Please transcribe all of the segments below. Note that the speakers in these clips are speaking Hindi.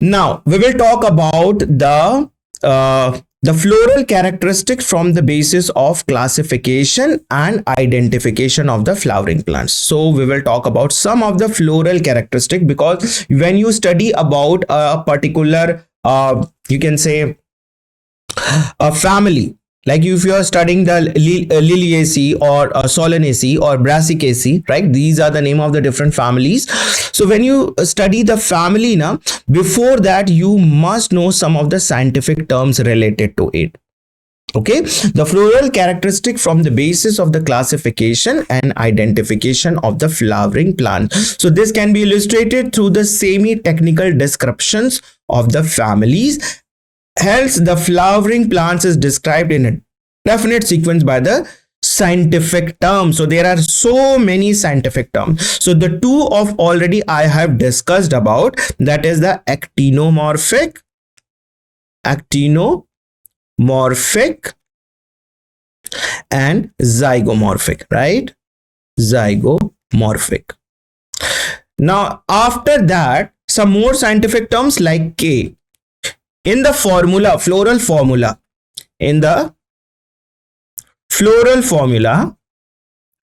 Now we will talk about the floral characteristics from the basis of classification and identification of the flowering plants. So we will talk about some of the floral characteristic, because when you study about a particular you can say a family, like if you are studying the Liliaceae or Solanaceae or Brassicaceae, right? These are the name of the different families. So when you study the family now, before that you must know some of the scientific terms related to it. Okay, the floral characteristic from the basis of the classification and identification of the flowering plant. So this can be illustrated through the semi-technical descriptions of the families. Hence, the flowering plants is described in a definite sequence by the scientific terms. So there are so many scientific terms. So the two of already I have discussed about, that is the actinomorphic and zygomorphic, right? Zygomorphic. Now after that, some more scientific terms like K. In the formula, floral formula,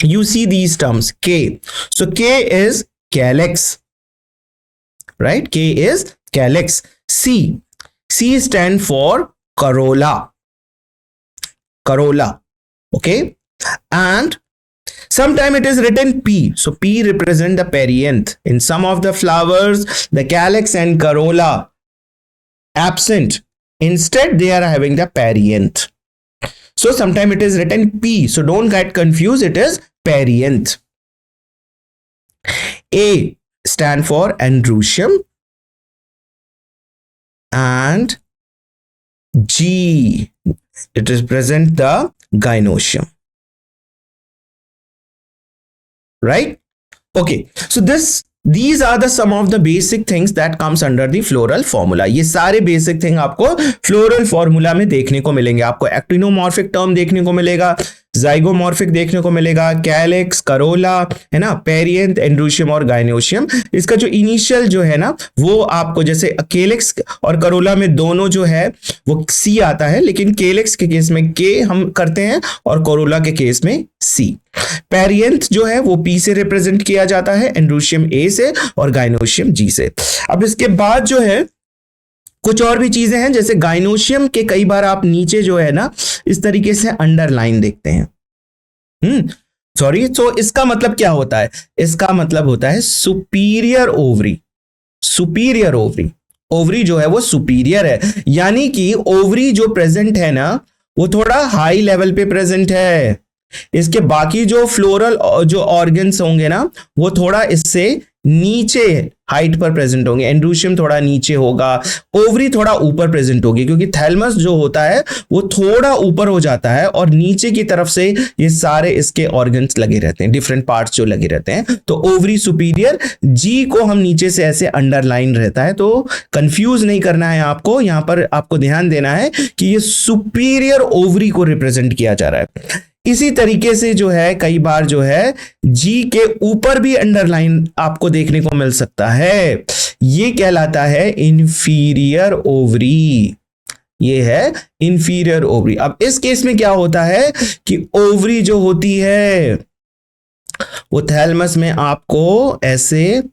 you see these terms K. So K is calyx, right? K is calyx. C stand for corolla. Okay, and sometime it is written P. So P represent the perianth. In some of the flowers, the calyx and corolla absent. Instead, they are having the perianth. So sometimes it is written P. So don't get confused. It is perianth. A stand for androecium, and G, it represent the gynoecium. Right? Okay. So these are the some of the basic things that comes under the floral formula. ये सारे basic thing आपको floral formula में देखने को मिलेंगे. आपको actinomorphic term देखने को मिलेगा, zygomorphic देखने को मिलेगा, calyx, corolla, है ना, perianth, androecium और gynoecium. इसका जो इनिशियल जो है ना, वो आपको जैसे calyx और corolla में दोनों जो है वो C आता है, लेकिन calyx के केस में K हम करते हैं और corolla के केस में C. पेरियंथ जो है वो P से रिप्रेजेंट किया जाता है, एंड्रोशियम A से और गाइनोशियम G से. अब इसके बाद जो है कुछ और भी चीजें हैं, जैसे गाइनोशियम के कई बार आप नीचे जो है ना इस तरीके से अंडरलाइन देखते हैं. सॉरी, तो इसका मतलब क्या होता है? इसका मतलब होता है सुपीरियर ओवरी. ओवरी जो है वो सुपीरियर है, यानी कि ओवरी जो प्रेजेंट है ना वो थोड़ा हाई लेवल पे प्रेजेंट है. इसके बाकी जो फ्लोरल जो ऑर्गन्स होंगे ना वो थोड़ा इससे नीचे हाइट पर प्रेजेंट होंगे. एंड्रोशियम थोड़ा नीचे होगा, ओवरी थोड़ा ऊपर प्रेजेंट होगी, क्योंकि थैलमस जो होता है वो थोड़ा ऊपर हो जाता है और नीचे की तरफ से ये सारे इसके ऑर्गन्स लगे रहते हैं, डिफरेंट पार्ट्स जो लगे रहते हैं. तो ओवरी सुपीरियर, जी को हम नीचे से ऐसे अंडरलाइन रहता है. तो कंफ्यूज नहीं करना है आपको, यहां पर आपको ध्यान देना है कि ये सुपीरियर ओवरी को रिप्रेजेंट किया जा रहा है. इसी तरीके से जो है कई बार जो है जी के ऊपर भी अंडरलाइन आपको देखने को मिल सकता है. ये कहलाता है इंफीरियर ओवरी. ये है इंफीरियर ओवरी. अब इस केस में क्या होता है कि ओवरी जो होती है वो थैलमस में आपको ऐसे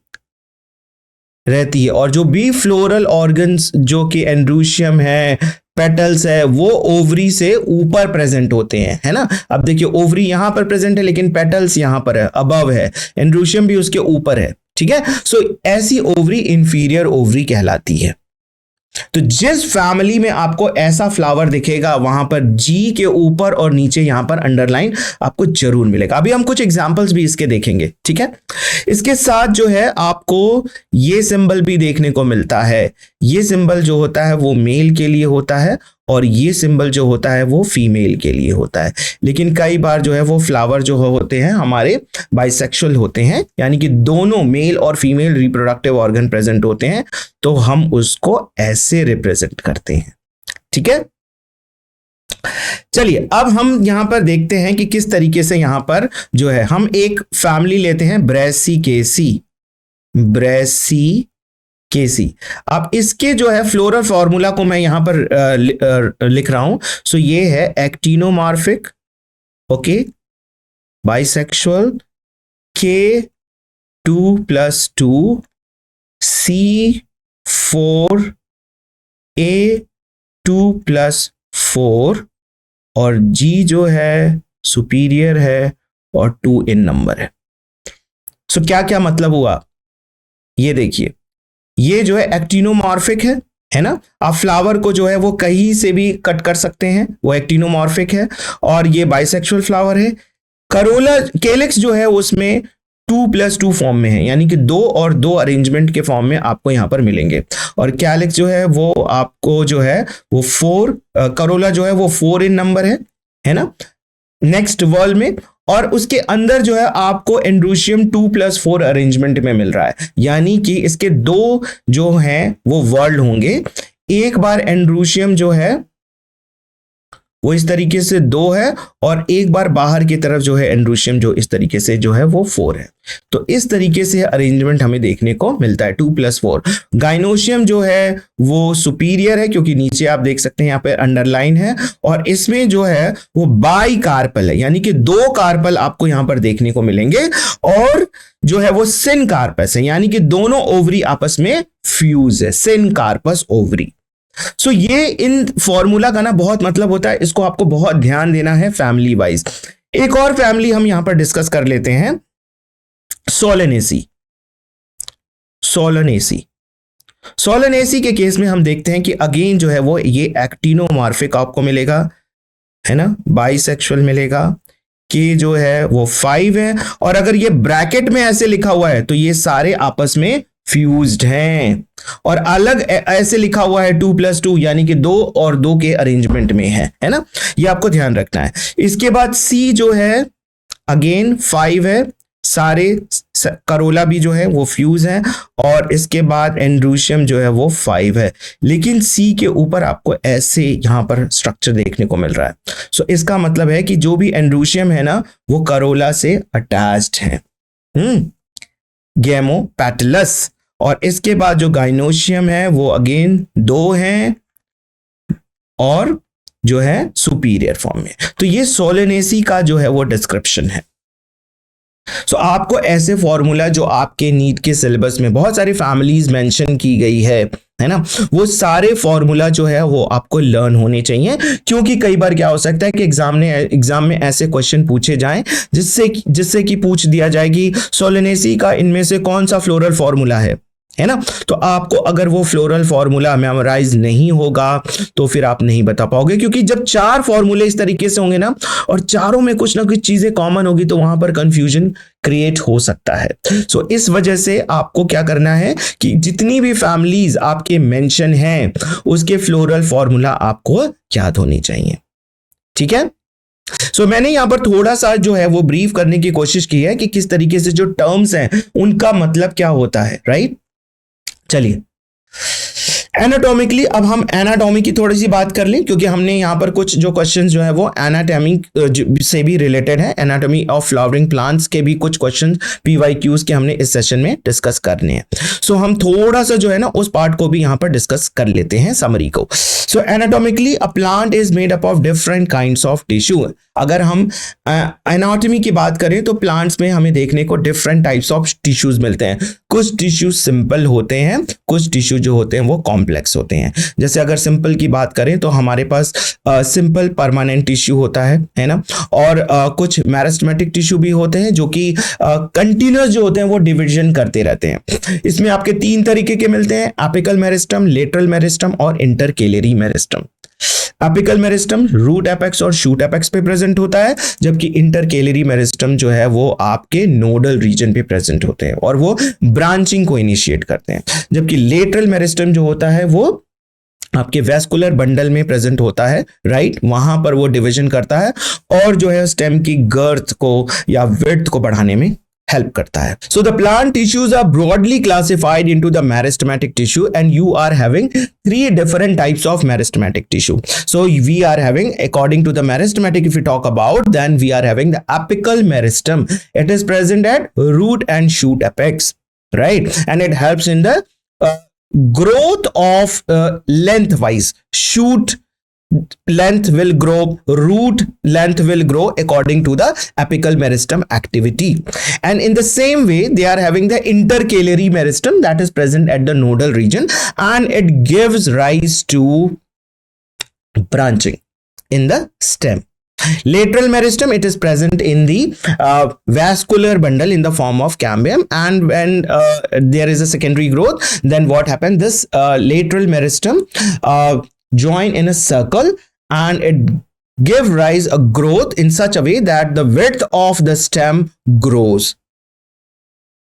रहती है, और जो भी फ्लोरल ऑर्गन्स जो कि एंड्रोशियम है, पेटल्स है, वो ओवरी से ऊपर प्रेजेंट होते हैं, है ना. अब देखिए ओवरी यहां पर प्रेजेंट है लेकिन पेटल्स यहां पर है, अबव है, एंड्रोशियम भी उसके ऊपर है. ठीक है. सो ऐसी ओवरी इंफीरियर ओवरी कहलाती है. तो जिस फैमिली में आपको ऐसा फ्लावर दिखेगा वहां पर जी के ऊपर और नीचे यहां पर अंडरलाइन आपको जरूर मिलेगा. अभी हम कुछ एग्जांपल्स भी इसके देखेंगे. ठीक है. इसके साथ जो है आपको ये सिंबल भी देखने को मिलता है. ये सिंबल जो होता है वो मेल के लिए होता है और ये सिंबल जो होता है वो फीमेल के लिए होता है. लेकिन कई बार जो है वो फ्लावर जो होते हैं हमारे बाइसेक्सुअल होते हैं, यानी कि दोनों मेल और फीमेल रिप्रोडक्टिव ऑर्गन प्रेजेंट होते हैं, तो हम उसको ऐसे रिप्रेजेंट करते हैं. ठीक है. चलिए अब हम यहां पर देखते हैं कि किस तरीके से यहां पर जो है हम एक फैमिली लेते हैं ब्रेसिकेसी केसी। अब इसके जो है फ्लोरल फॉर्मूला को मैं यहां पर लिख रहा हूं। सो ये है actinomorphic, okay, bisexual, K2+2 C4A2+4 और G जो है सुपीरियर है और 2 इन नंबर है। सो क्या क्या मतलब हुआ, ये देखिए, ये जो है एक्टिनोमॉर्फिक है ना। आप फ्लावर को जो है वो कहीं से भी कट कर सकते हैं, वो एक्टिनोमॉर्फिक है। और ये बाइसेक्सुअल फ्लावर है। करोला केलिक्स जो है उसमें 2+2 फॉर्म में है, यानी कि 2 और 2 अरेंजमेंट के फॉर्म में आपको यहां पर मिलेंगे। और कैलिक्स जो है वो आपको जो है वो 4, करोला जो है वो 4 इन नंबर है ना, नेक्स्ट वर्ल्ड में। और उसके अंदर जो है आपको एंड्रूशियम 2+4 अरेंजमेंट में मिल रहा है, यानी कि इसके 2 जो हैं वो वर्ल्ड होंगे। एक बार एंड्रूशियम जो है वो इस तरीके से 2 है और एक बार बाहर की तरफ जो है एंड्रूशियम जो इस तरीके से जो है वो 4 है। तो इस तरीके से अरेंजमेंट हमें देखने को मिलता है 2+4। गाइनोशियम जो है वो सुपीरियर है, क्योंकि नीचे आप देख सकते हैं यहाँ पे अंडरलाइन है। और इसमें जो है वो बाई कार्पल है, यानी कि 2 कार्पल आपको यहां पर देखने को मिलेंगे। और जो है वो सिन कार्पस है, यानी कि दोनों ओवरी आपस में फ्यूज है, सिन कार्पस ओवरी। सो ये इन फॉर्मूला का ना बहुत मतलब होता है, इसको आपको बहुत ध्यान देना है फैमिली वाइज। एक और फैमिली हम यहां पर डिस्कस कर लेते हैं, सोलेनेसी। सोलेनेसी सोलेनेसी के केस में हम देखते हैं कि अगेन जो है वो ये एक्टिनोमॉर्फिक आपको मिलेगा, है ना, बाइसेक्सुअल मिलेगा। कि जो है वो 5 है। और अगर ये ब्रैकेट में ऐसे लिखा हुआ है तो ये सारे आपस में फ्यूज्ड हैं। और अलग ऐसे लिखा हुआ है 2+2, यानी कि 2 और 2 के अरेंजमेंट में है ना, ये आपको ध्यान रखना है। इसके बाद सी जो है अगेन 5 है, सारे करोला भी जो है वो फ्यूज है। और इसके बाद एंड्रूशियम जो है वो 5 है, लेकिन सी के ऊपर आपको ऐसे यहां पर स्ट्रक्चर देखने को मिल रहा है। सो इसका मतलब है कि जो भी एंड्रूशियम है ना वो करोला से अटैच्ड है, गैमोपेटलस। और इसके बाद जो गाइनोशियम है वो अगेन 2 हैं और जो है सुपीरियर फॉर्म में। तो ये सोलेनेसी का जो है वो डिस्क्रिप्शन है। सो आपको ऐसे फॉर्मूला जो आपके नीट के सिलेबस में बहुत सारी फैमिलीज मेंशन की गई है ना, वो सारे फॉर्मूला जो है वो आपको लर्न होने चाहिए। क्योंकि कई बार क्या हो सकता है कि एग्जाम में ऐसे क्वेश्चन पूछे जाएं जिससे कि पूछ दिया जाएगी सोलेनेसी का इनमें से कौन सा फ्लोरल फॉर्मूला है ना। तो आपको अगर वो फ्लोरल फॉर्मूला मेमोराइज नहीं होगा तो फिर आप नहीं बता पाओगे, क्योंकि जब 4 फॉर्मूले इस तरीके से होंगे ना और चारों में कुछ ना कुछ चीजें कॉमन होगी तो वहां पर कंफ्यूजन क्रिएट हो सकता है। सो इस वजह से आपको क्या करना है कि जितनी भी फैमिलीज आपके मेंशन हैं उसके फ्लोरल फॉर्मूला आपको याद होनी चाहिए, ठीक है। सो मैंने यहां पर थोड़ा सा जो है वो ब्रीफ करने की कोशिश की है कि किस तरीके से जो टर्म्स हैं उनका मतलब क्या होता है, राइट। चलिए एनाटॉमिकली अब हम एनाटॉमी की थोड़ी सी बात कर लें, क्योंकि हमने यहाँ पर कुछ जो क्वेश्चंस जो है वो एनाटॉमी से भी रिलेटेड है। एनाटॉमी ऑफ फ्लावरिंग प्लांट्स के भी कुछ क्वेश्चंस PYQs के हमने इस सेशन में डिस्कस करने हैं। सो हम थोड़ा सा जो है ना उस पार्ट को भी यहाँ पर डिस्कस कर लेते हैं, समरी को। So anatomically a plant is made up of different kinds of tissue. अगर हम एनाटॉमी की बात करें तो प्लांट्स में हमें देखने को डिफरेंट टाइप्स ऑफ टिश्यूज मिलते हैं। कुछ टिश्यू सिंपल होते हैं, कुछ टिश्यू जो होते हैं वो कॉम्प्लेक्स होते हैं। जैसे अगर सिंपल की बात करें तो हमारे पास सिंपल परमानेंट टिश्यू होता है ना। और कुछ मेरिस्टेमेटिक टिश्यू भी होते हैं जो कि कंटिन्यूअस जो होते हैं वो डिवीजन करते रहते हैं। इसमें आपके 3 तरीके के मिलते हैं, एपिकल मेरिस्टम, लेटरल मेरिस्टम और intercalary meristem. Apical meristem root apex और शूट एपेक्स पे प्रेजेंट होता है, जबकि इंटरकेलरी मेरिस्टम जो है वो आपके नोडल रीजन पे प्रेजेंट होते हैं और वो ब्रांचिंग को इनिशिएट करते हैं। जबकि लेटरल मेरिस्टम जो होता है वो आपके वेस्कुलर बंडल में प्रेजेंट होता है, राइट, वहां पर वो डिवीजन करता है और जो है स्टेम की गर्थ को या विड्थ को बढ़ाने में हेल्प करता है। So the plant tissues are broadly classified into the meristematic tissue and you are having 3 different types of meristematic tissue. So we are having, according to the meristematic, if we talk about, then we are having the apical meristem. It is present at root and shoot apex, right? And it helps in the growth of lengthwise. Shoot length will grow, root length will grow according to the apical meristem activity. And in the same way, they are having the intercalary meristem that is present at the nodal region, and it gives rise to branching in the stem. Lateral meristem, it is present in the vascular bundle in the form of cambium, and when there is a secondary growth, then what happens, this lateral meristem join in a circle, and it give rise a growth in such a way that the width of the stem grows.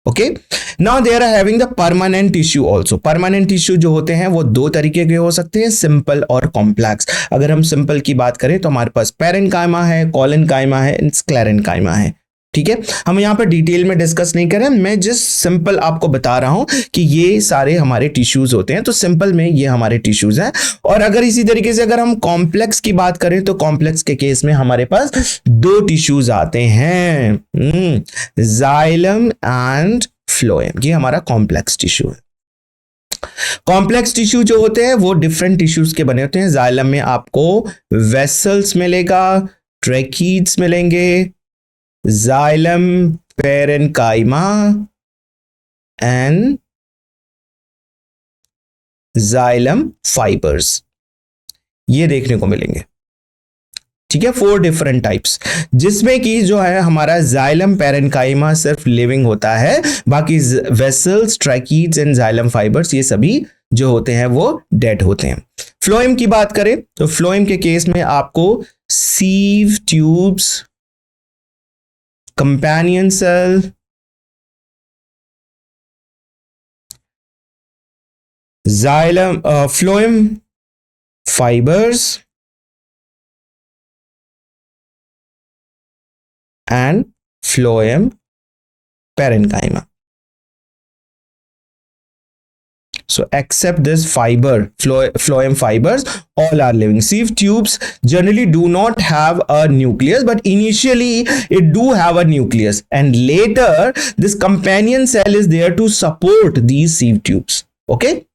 Okay, now they are having the permanent tissue also. Permanent tissue जो होते हैं वो दो तरीके के हो सकते हैं, सिंपल और कॉम्प्लेक्स. अगर हम सिंपल की बात करें तो हमारे पास पैरेन्काइमा है, कोलेन्काइमा है, स्क्लेरेन्काइमा है. ठीक है, हम यहाँ पर डिटेल में डिस्कस नहीं करें, मैं जस्ट सिंपल आपको बता रहा हूं कि ये सारे हमारे टिश्यूज होते हैं. तो सिंपल में ये हमारे टिश्यूज हैं. और अगर इसी तरीके से अगर हम कॉम्प्लेक्स की बात करें तो कॉम्प्लेक्स के केस में हमारे पास दो टिश्यूज आते हैं, जाइलम एंड फ्लोएम. ये हमारा कॉम्प्लेक्स टिश्यू है. कॉम्प्लेक्स टिश्यू जो होते हैं वो डिफरेंट टिश्यूज के बने होते हैं. जाइलम में आपको वेसल्स मिलेगा, ट्रैकीड्स मिलेंगे, xylem parenchyma and xylem fibers, ये देखने को मिलेंगे. ठीक है, 4 डिफरेंट टाइप्स, जिसमें कि जो है हमारा जाइलम पैरेन्काइमा सिर्फ लिविंग होता है, बाकी vessels, tracheids and xylem fibres ये सभी जो होते हैं वो डेड होते हैं. फ्लोएम की बात करें तो फ्लोएम के केस में आपको sieve tubes, companion cell, xylem, phloem fibers and phloem parenchyma. So except this fiber, phloem fibers, all are living. Sieve tubes generally do not have a nucleus, but initially it do have a nucleus, and later this companion cell is there to support these sieve tubes. Okay.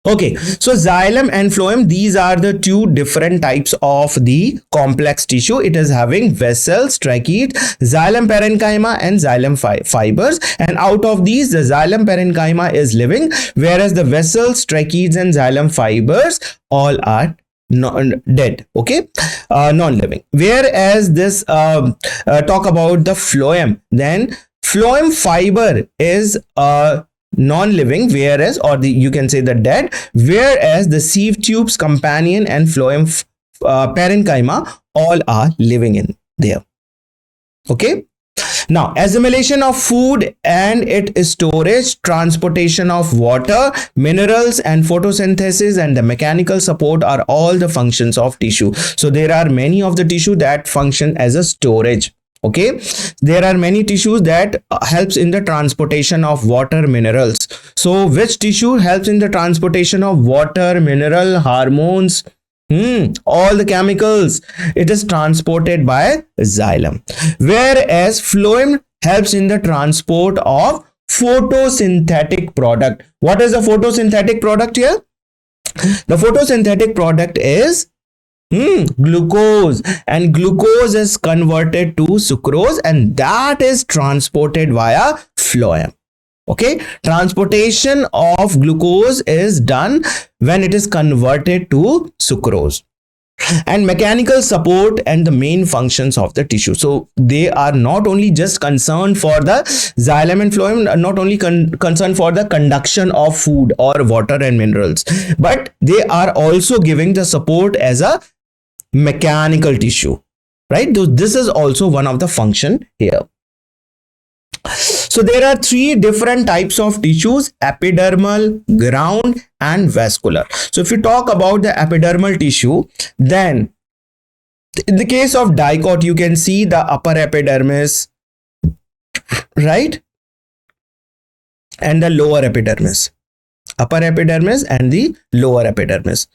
Okay, so xylem and phloem, these are the two different types of the complex tissue. It is having vessels, tracheids, xylem parenchyma and xylem fibers, and out of these the xylem parenchyma is living, whereas the vessels, tracheids and xylem fibers all are dead. Okay, non-living. Whereas this talk about the phloem, then phloem fiber is non-living, whereas, or you can say the dead, whereas the sieve tubes, companion and phloem parenchyma all are living in there. Okay, now assimilation of food and its storage, transportation of water, minerals and photosynthesis and the mechanical support are all the functions of tissue. So there are many of the tissue that function as a storage. Okay, there are many tissues that helps in the transportation of water, minerals. So which tissue helps in the transportation of water, mineral, hormones, all the chemicals? It is transported by xylem, whereas phloem helps in the transport of photosynthetic product. What is the photosynthetic product here? The photosynthetic product is glucose, and glucose is converted to sucrose, and that is transported via phloem. Okay, transportation of glucose is done when it is converted to sucrose. And mechanical support and the main functions of the tissue. So they are not only just concerned for the xylem and phloem, not only concerned for the conduction of food or water and minerals, but they are also giving the support as a mechanical tissue, right? This is also one of the function here. So there are 3 different types of tissues: epidermal, ground and vascular. So if you talk about the epidermal tissue, then in the case of dicot, you can see the upper epidermis, right, and the lower epidermis, upper epidermis and the lower epidermis.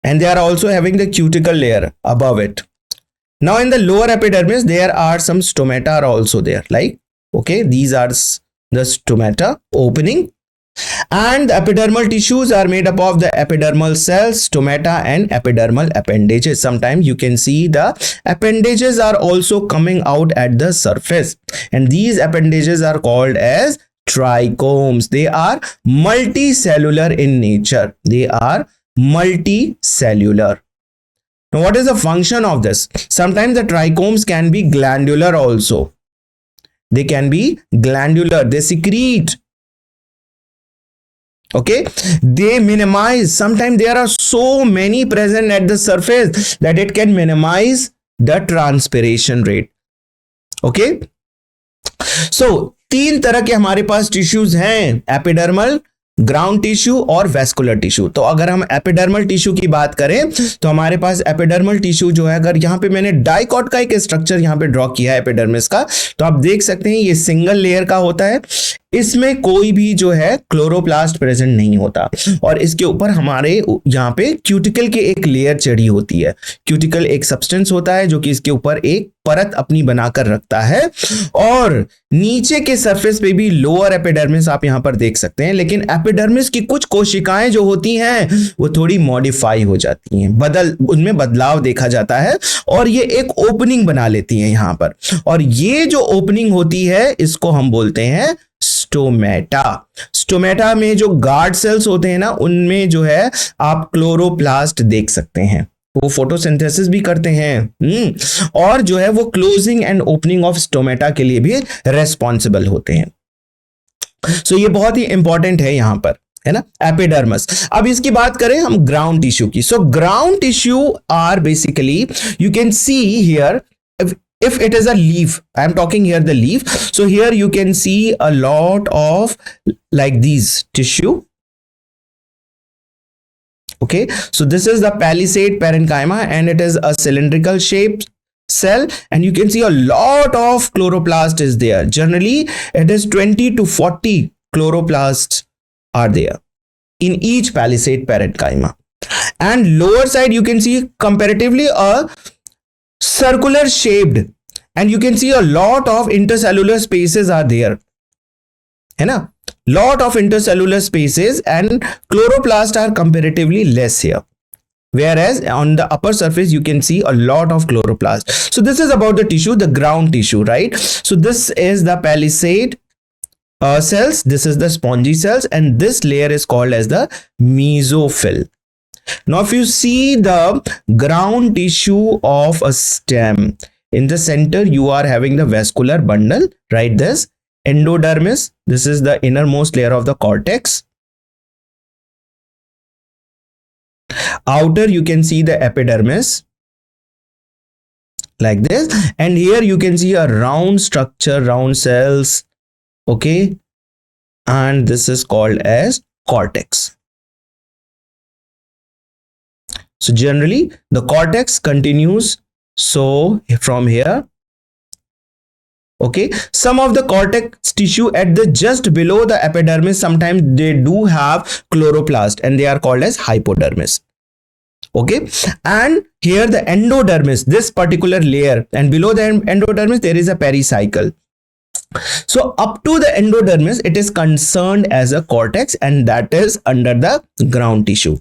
And they are also having the cuticle layer above it. Now in the lower epidermis, there are some stomata are also there, like, okay, these are the stomata opening, And the epidermal tissues are made up of the epidermal cells, stomata, and epidermal appendages. Sometimes you can see the appendages are also coming out at the surface, and these appendages are called as trichomes. They are multicellular in nature. They are multicellular. Now, what is the function of this? Sometimes the trichomes can be glandular also. They can be glandular. They secrete. Okay, they minimize. Sometimes there are so many present at the surface that it can minimize the transpiration rate. Okay, so तीन तरह के हमारे पास टिश्यूज हैं, एपिडर्मल, ग्राउंड टिश्यू और वेस्कुलर टिश्यू. तो अगर हम एपिडर्मल टिश्यू की बात करें तो हमारे पास एपिडर्मल टिश्यू जो है, अगर यहाँ पे मैंने डाइकॉट का एक स्ट्रक्चर यहाँ पे ड्रॉ किया है एपिडर्मिस का, तो आप देख सकते हैं ये सिंगल लेयर का होता है. इसमें कोई भी जो है क्लोरोप्लास्ट प्रेजेंट नहीं होता, और इसके ऊपर हमारे यहाँ पे क्यूटिकल की एक लेयर चढ़ी होती है. क्यूटिकल एक सब्सटेंस होता है जो कि इसके ऊपर एक परत अपनी बनाकर रखता है, और नीचे के सरफेस पे भी लोअर एपिडर्मिस आप यहां पर देख सकते हैं. लेकिन एपिडर्मिस की कुछ कोशिकाएं जो होती हैं वो थोड़ी मॉडिफाई हो जाती हैं, उनमें बदलाव देखा जाता है, और ये एक ओपनिंग बना लेती हैं यहां पर. और ये जो ओपनिंग होती है इसको हम बोलते हैं स्टोमेटा. स्टोमेटा में जो गार्ड सेल्स होते हैं ना, उनमें जो है आप क्लोरोप्लास्ट देख सकते हैं. वो फोटोसिंथेसिस भी करते हैं, और जो है वो closing and opening of stomata के लिए भी रेस्पॉन्सिबल होते हैं. सो ये बहुत ही इंपॉर्टेंट है यहां पर, है ना, एपिडर्मस. अब इसकी बात करें हम ग्राउंड टिश्यू की. So ground tissue are basically, you can see here, if it is a leaf, I am talking here the leaf, so here you can see a lot of like these tissue. Okay, so this is the palisade parenchyma, and it is a cylindrical shaped cell, and you can see a lot of chloroplast is there. Generally it is 20 to 40 chloroplasts are there in each palisade parenchyma. And lower side you can see comparatively a circular shaped, and you can see a lot of intercellular spaces are there, है ना, lot of intercellular spaces, and chloroplasts are comparatively less here, whereas on the upper surface you can see a lot of chloroplasts. So this is about the tissue, the ground tissue, right? So this is the palisade cells, this is the spongy cells, and this layer is called as the mesophyll. Now if you see the ground tissue of a stem, in the center you are having the vascular bundle, right? This endodermis, this is the innermost layer of the cortex. Outer you can see the epidermis like this, and here you can see a round structure, round cells. Okay, and this is called as cortex. So generally the cortex continues so from here. Okay, some of the cortex tissue at the just below the epidermis, sometimes they do have chloroplast, and they are called as hypodermis. Okay, and here the endodermis, this particular layer, and below the endodermis there is a pericycle. So up to the endodermis it is concerned as a cortex, and that is under the ground tissue.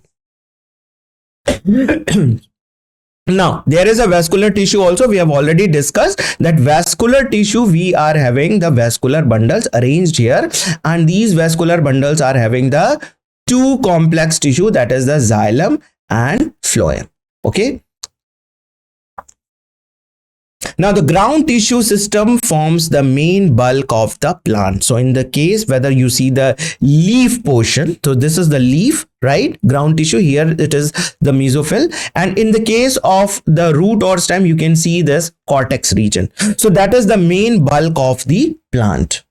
Now there is a vascular tissue also. We have already discussed that vascular tissue, we are having the vascular bundles arranged here, and these vascular bundles are having the two complex tissue, that is the xylem and phloem. Okay, now the ground tissue system forms the main bulk of the plant. So in the case whether you see the leaf portion, so this is the leaf, right, ground tissue, here it is the mesophyll, and in the case of the root or stem you can see this cortex region. So that is the main bulk of the plant.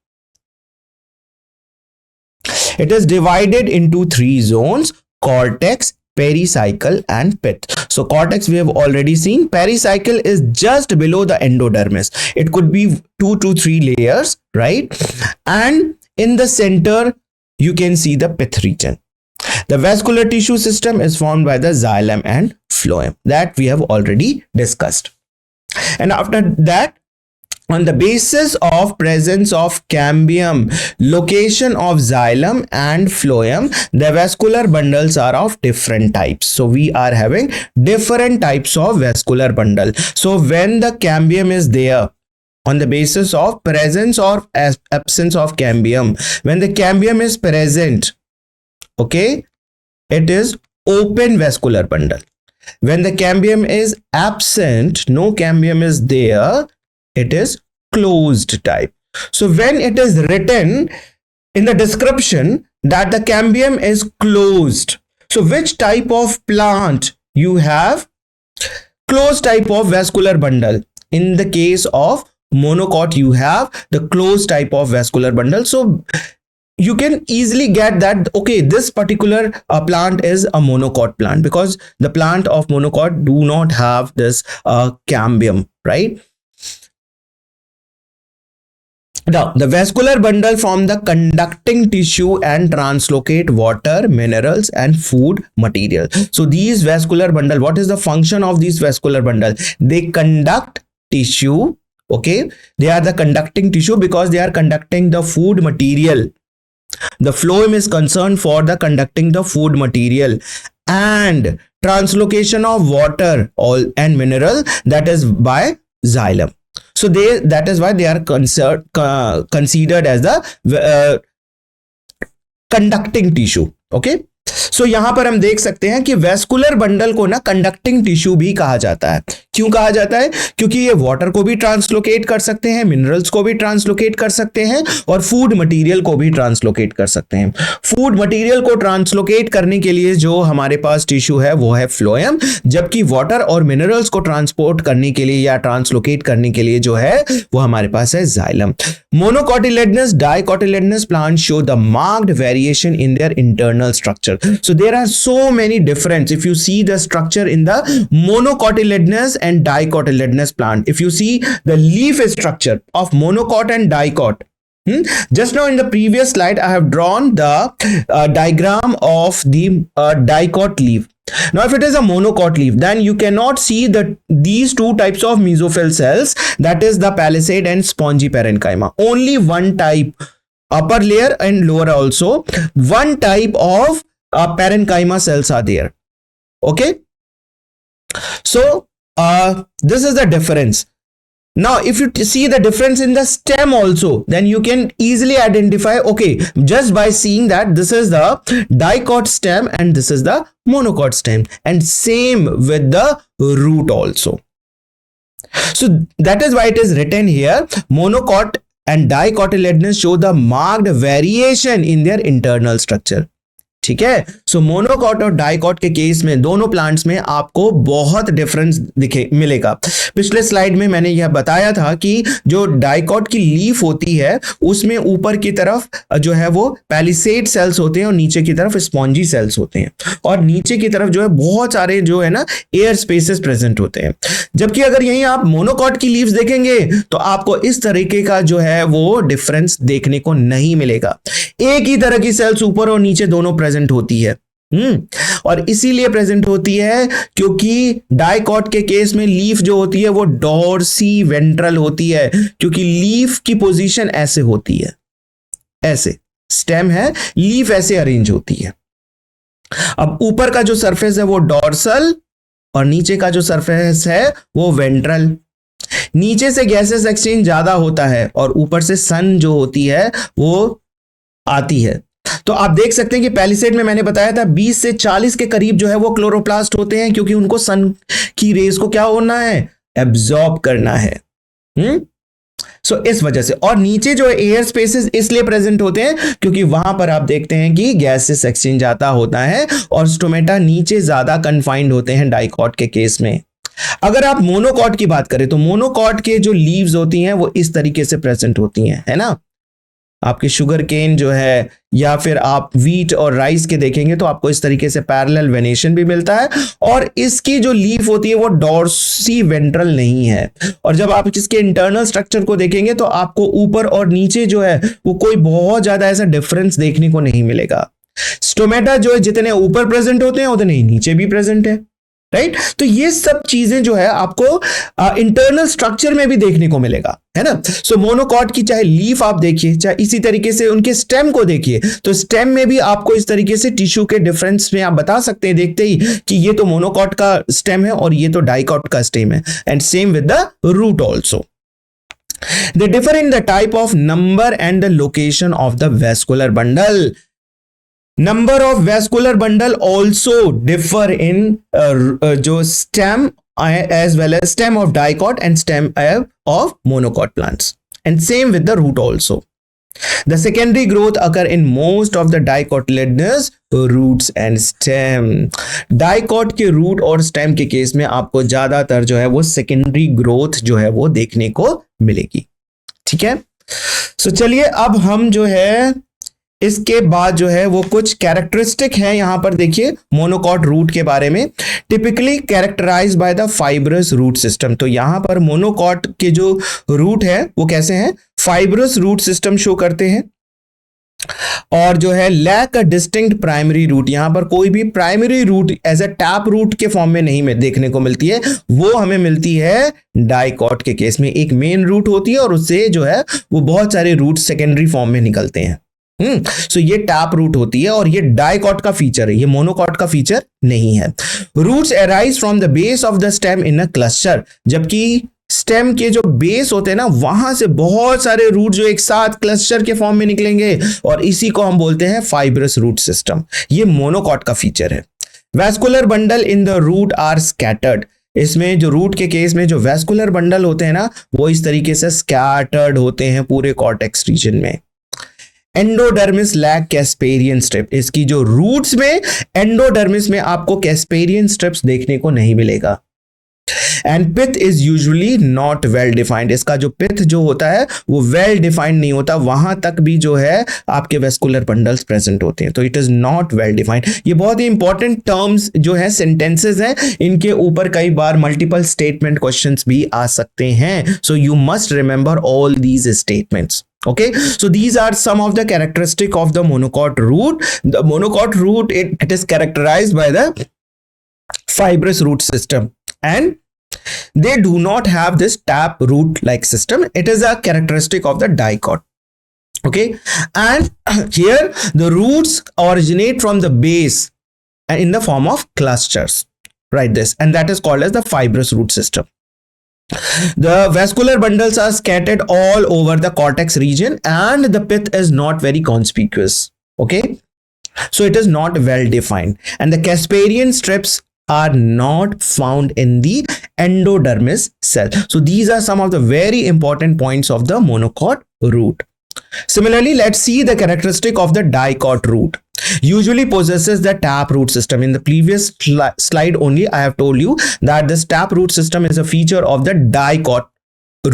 It is divided into three zones: cortex, pericycle, and pith. So cortex we have already seen. Pericycle is just below the endodermis. It could be 2 to 3 layers, right? And in the center you can see the pith region. The vascular tissue system is formed by the xylem and phloem, that we have already discussed. And after that On the basis of presence of cambium, location of xylem and phloem, the vascular bundles are of different types. So we are having different types of vascular bundle. So when the cambium is there, on the basis of presence or absence of cambium, when the cambium is present, okay, it is open vascular bundle. When the cambium is absent, no cambium is there, it is closed type. So when it is written in the description that the cambium is closed, so which type of plant you have closed type of vascular bundle? In the case of monocot, you have the closed type of vascular bundle. So you can easily get that, okay, this particular plant is a monocot plant, because the plant of monocot do not have this cambium, right? Now, the vascular bundle from the conducting tissue and translocate water, minerals and food material. So these vascular bundle, what is the function of these vascular bundle? They conduct tissue, okay? They are the conducting tissue because they are conducting the food material. The phloem is concerned for the conducting the food material, and translocation of water and mineral, that is by xylem. So that is why they are considered as the conducting tissue. Okay. सो यहां पर हम देख सकते हैं कि वेस्कुलर बंडल को ना कंडक्टिंग टिश्यू भी कहा जाता है. क्यों कहा जाता है? क्योंकि ये वाटर को भी ट्रांसलोकेट कर सकते हैं, मिनरल्स को भी ट्रांसलोकेट कर सकते हैं और फूड मटेरियल को भी ट्रांसलोकेट कर सकते हैं. फूड मटेरियल को ट्रांसलोकेट करने के लिए जो हमारे पास टिश्यू है वो है फ्लोएम, जबकि वाटर और मिनरल्स को ट्रांसपोर्ट करने के लिए या ट्रांसलोकेट करने के लिए जो है वो हमारे पास है xylem. Monocotyledonous, dicotyledonous plant show the marked variation in their internal structure. So there are so many difference. If you see the structure in the monocotyledonous and dicotyledonous plant, if you see the leaf structure of monocot and dicot, just now in the previous slide I have drawn the diagram of the dicot leaf. Now if it is a monocot leaf, then you cannot see these two types of mesophyll cells, that is the palisade and spongy parenchyma. Only one type, upper layer and lower also, one type of parenchyma cells are there. Okay, so this is the difference. Now if you see the difference in the stem also, then you can easily identify, okay, just by seeing that this is the dicot stem and this is the monocot stem, and same with the root also. So that is why it is written here, monocot and dicotyledonous show the marked variation in their internal structure. ठीक है. सो मोनोकॉट और डाइकॉट के केस में दोनों प्लांट्स में आपको बहुत डिफरेंस मिलेगा. पिछले स्लाइड में मैंने यह बताया था कि जो डाइकॉट की लीफ होती है उसमें ऊपर की तरफ जो है वो पैलिसेड सेल्स होते हैं और नीचे की तरफ स्पॉन्जी सेल्स होते हैं, और नीचे की तरफ जो है बहुत सारे जो है ना एयर स्पेसेस प्रेजेंट होते हैं. जबकि अगर यहीं आप मोनोकॉट की लीव्स देखेंगे तो आपको इस तरीके का जो है वो डिफरेंस देखने को नहीं मिलेगा. एक ही तरह की सेल्स ऊपर और नीचे दोनों प्रेजेंट होती है. और इसीलिए प्रेजेंट होती है क्योंकि डाइकॉट के केस में लीफ जो होती है वो डॉर्सी वेंट्रल होती है, क्योंकि लीफ की पोजीशन ऐसे होती है, ऐसे स्टेम है, लीफ ऐसे अरेंज होती है. अब ऊपर का जो सरफेस है वो डॉर्सल और नीचे का जो सरफेस है वो वेंट्रल. नीचे से गैसेस एक्सचेंज ज्यादा होता है और ऊपर से सन जो होती है वो आती है. तो आप देख सकते हैं कि पैलिसेड में मैंने बताया था 20 से 40 के करीब जो है वो क्लोरोप्लास्ट होते हैं, क्योंकि उनको सन की रेज को क्या होना है, एब्जॉर्ब करना है. सो इस वजह से. और नीचे जो है एयर स्पेसेस इसलिए प्रेजेंट होते हैं क्योंकि वहां पर आप देखते हैं कि गैसेस एक्सचेंज ज्यादा होता है और स्टोमेटा नीचे ज्यादा कन्फाइंड होते हैं डाइकॉट के केस में. अगर आप मोनोकॉट की बात करें तो मोनोकॉट के जो लीव्स होती हैं वो इस तरीके से प्रेजेंट होती हैं, है ना. आपके शुगर केन जो है या फिर आप वीट और राइस के देखेंगे तो आपको इस तरीके से पैरेलल वेनेशन भी मिलता है, और इसकी जो लीफ होती है वो डॉर्सी वेंट्रल नहीं है. और जब आप इसके इंटरनल स्ट्रक्चर को देखेंगे तो आपको ऊपर और नीचे जो है वो कोई बहुत ज्यादा ऐसा डिफरेंस देखने को नहीं मिलेगा. स्टोमेटा जो है जितने ऊपर प्रेजेंट होते हैं उतने ही नीचे भी प्रेजेंट है. राइट। तो ये सब चीजें जो है आपको इंटरनल स्ट्रक्चर में भी देखने को मिलेगा, है ना। सो मोनोकॉट की चाहे लीफ आप देखिए, चाहे इसी तरीके से उनके स्टेम को देखिए, तो स्टेम में भी आपको इस तरीके से टिश्यू के डिफरेंस में आप बता सकते हैं देखते ही कि ये तो मोनोकॉट का स्टेम है और ये तो डाइकॉट का स्टेम है। And same with the root also. They differ in the type of number and the location of the vascular bundle. Number of vascular bundle also differ in जो stem as well as stem of dicot and stem of monocot plants, and same with the root also. The secondary growth occur in most of the dicotyledonous roots and stem. Dicot के root और stem के केस में आपको ज्यादातर जो है वो secondary growth जो है वो देखने को मिलेगी, ठीक है। सो चलिए अब हम जो है इसके बाद जो है वो कुछ कैरेक्टरिस्टिक है यहां पर देखिए मोनोकॉट रूट के बारे में। Typically characterised by the fibrous root system. तो यहां पर मोनोकॉट के जो रूट है वो कैसे हैं, फाइब्रस रूट सिस्टम शो करते हैं। और जो है lack a distinct primary root, यहां पर कोई भी primary root as a tap root के फॉर्म में नहीं में देखने को मिलती है, वो हमें मिलती है डाइकॉट के केस में। एक मेन रूट होती है और उससे जो है वो बहुत सारे रूट सेकेंडरी फॉर्म में निकलते हैं। सो ये टैप रूट होती है और ये डाइकॉट का फीचर है, ये मोनोकॉट का फीचर नहीं है। Roots arise from the base of the stem in a cluster, जबकि स्टेम के जो बेस होते हैं ना वहां से बहुत सारे रूट जो एक साथ क्लस्टर के फॉर्म में निकलेंगे और इसी को हम बोलते हैं फाइब्रस रूट सिस्टम। ये मोनोकॉट का फीचर है। Vascular bundle in the root are scattered, इसमें जो रूट के केस में जो वैस्कुलर बंडल होते हैं ना वो इस तरीके से स्कैटर्ड होते हैं पूरे कॉर्टेक्स रीजन में। एंडोडर्मिस लैक कैस्पेरियन स्ट्रिप, इसकी जो रूट्स में एंडोडर्मिस में आपको कैस्पेरियन स्ट्रिप्स देखने को नहीं मिलेगा। And pith is usually not well defined, इसका जो पिथ जो होता है वो वेल डिफाइंड नहीं होता, वहां तक भी जो है आपके वेस्कुलर बंडल्स प्रेजेंट होते हैं, तो it is not well defined. ये बहुत ही इंपॉर्टेंट टर्म्स जो है सेंटेंसेस हैं, इनके ऊपर कई बार मल्टीपल स्टेटमेंट क्वेश्चंस भी आ सकते हैं, so you must remember all these statements. Okay, so these are some of the characteristic of the monocot root. The monocot root, it is characterized by the fibrous root system, and they do not have this tap root like system. It is a characteristic of the dicot. Okay, and here the roots originate from the base and in the form of clusters. Write this, and that is called as the fibrous root system. The vascular bundles are scattered all over the cortex region and the pith is not very conspicuous. Okay, so it is not well defined, and the Casparian strips are not found in the endodermis cell. So these are some of the very important points of the monocot root. Similarly, let's see the characteristic of the dicot root. Usually possesses the tap root system. In the previous slide only I have told you that this tap root system is a feature of the dicot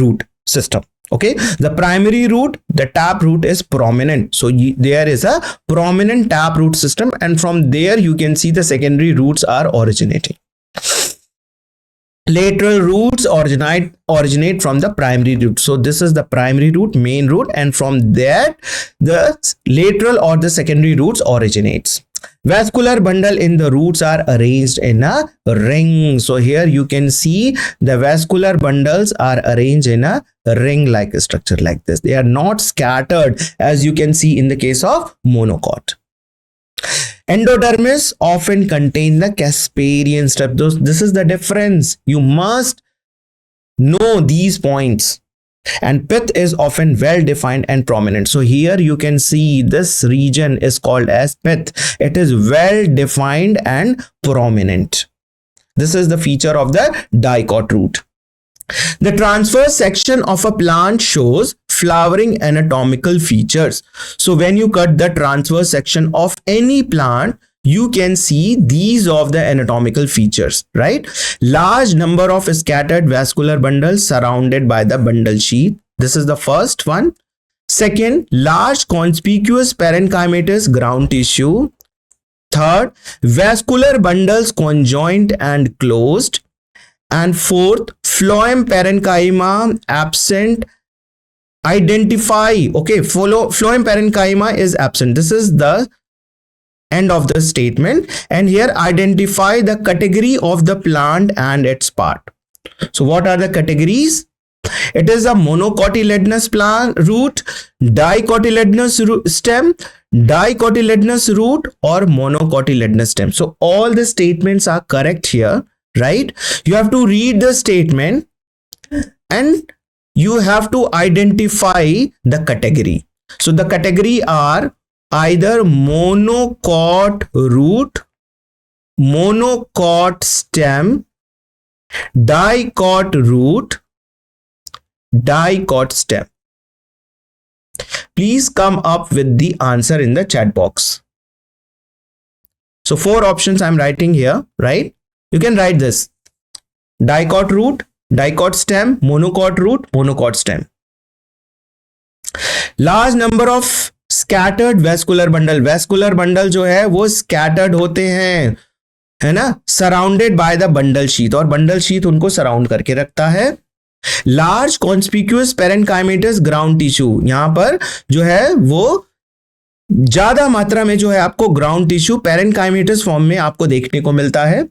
root system. Okay, the primary root, the tap root is prominent, so there is a prominent tap root system, and from there you can see the secondary roots are originating. Lateral roots originate from the primary root. So this is the primary root, main root, and from that the lateral or the secondary roots originates. Vascular bundle in the roots are arranged in a ring. So here you can see the vascular bundles are arranged in a ring like structure like this. They are not scattered as you can see in the case of monocot. Endodermis often contain the Casparian strip. This is the difference. You must know these points. And pith is often well defined and prominent. So here you can see this region is called as pith. It is well defined and prominent. This is the feature of the dicot root. The transverse section of a plant shows flowering anatomical features. So when you cut the transverse section of any plant, you can see these of the anatomical features, right? Large number of scattered vascular bundles surrounded by the bundle sheath. This is the first one. Second, large conspicuous parenchymatous ground tissue. Third, vascular bundles conjoined and closed. And fourth, phloem parenchyma absent. Identify, okay, phloem parenchyma is absent. This is the End of the statement. And here identify the category of the plant and its part. So what are the categories? It is a monocotyledonous plant root, dicotyledonous stem, dicotyledonous root, or monocotyledonous stem. So all the statements are correct here, right? You have to read the statement and you have to identify the category. So the category are either monocot root, monocot stem, dicot root, dicot stem. Please come up with the answer in the chat box. So 4 options I'm writing here, right? You can write this: dicot root, dicot stem, monocot root, monocot stem. Large number of scattered vascular bundle. Vascular bundle जो है वो scattered होते हैं, है ना, surrounded by the bundle sheath, और बंडल शीथ उनको सराउंड करके रखता है. Large conspicuous parenchymatous ground tissue, यहां पर जो है वो ज्यादा मात्रा में जो है आपको ग्राउंड टिश्यू पेरेनकाइमेटस फॉर्म में आपको देखने को मिलता है.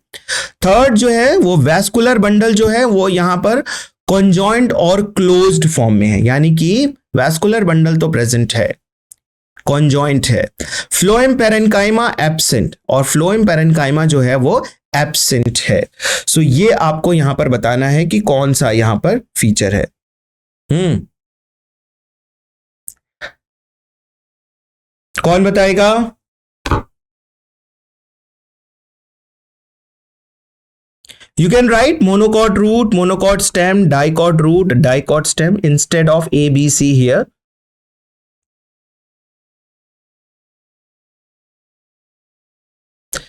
थर्ड जो है वो वैस्कुलर बंडल जो है वो यहां पर कॉन्जॉइंट और क्लोज्ड फॉर्म में है, यानी कि वैस्कुलर बंडल तो प्रेजेंट है, कॉन्जॉइंट है. फ्लोएम पेरेनकाइमा एब्सेंट, और फ्लोएम पेरेनकाइमा जो है वो एब्सेंट है. सो ये आपको यहां पर बताना है कि कौन सा यहां पर फीचर है. कौन बताएगा? You can write monocot root, monocot stem, dicot root, dicot stem instead of A, B, C here.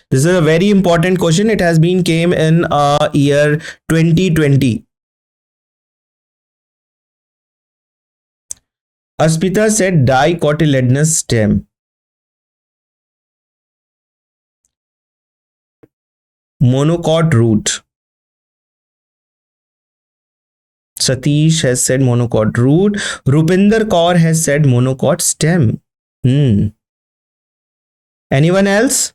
This is a very important question. It has been came in year 2020. Aspita said dicotyledonous stem. Monocot root. Satish has said monocot root. Rupinder Kaur has said monocot stem. Anyone else?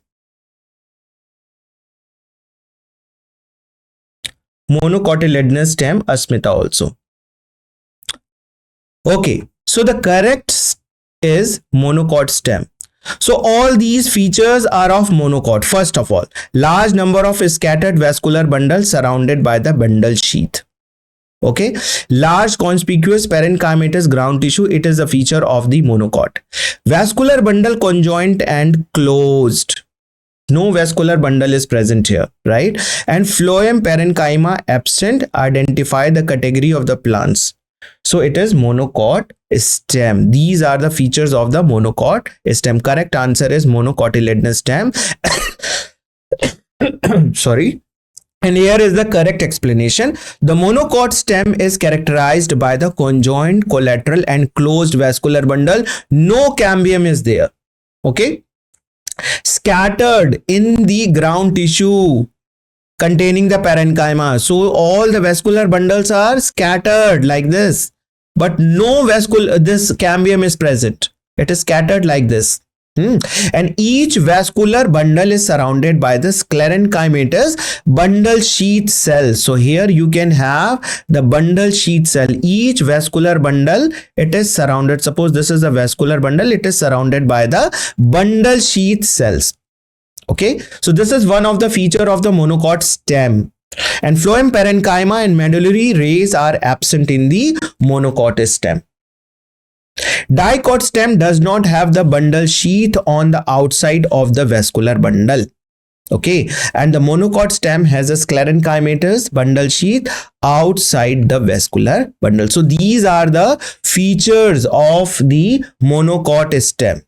Monocotyledonous stem, Asmita also. Okay, so the correct is monocot stem. So all these features are of monocot. First of all, large number of scattered vascular bundles surrounded by the bundle sheath. Okay, large conspicuous parenchymatous ground tissue, it is a feature of the monocot. Vascular bundle conjoint and closed. No vascular bundle is present here, right? And phloem parenchyma absent. Identify the category of the plants. So it is monocot stem. These are the features of the monocot stem. Correct answer is monocotyledonous stem. Sorry. And here is the correct explanation. The monocot stem is characterized by the conjoint, collateral and closed vascular bundle. No cambium is there. Okay. Scattered in the ground tissue containing the parenchyma. So all the vascular bundles are scattered like this, but no this cambium is present. It is scattered like this. And each vascular bundle is surrounded by the sclerenchymatous bundle sheath cell. So here you can have the bundle sheath cell. Each vascular bundle, it is surrounded. Suppose this is a vascular bundle, it is surrounded by the bundle sheath cells. Okay, so this is one of the feature of the monocot stem. And phloem parenchyma and medullary rays are absent in the monocot stem. Dicot stem does not have the bundle sheath on the outside of the vascular bundle. Okay, and the monocot stem has a sclerenchymatous bundle sheath outside the vascular bundle. So these are the features of the monocot stem.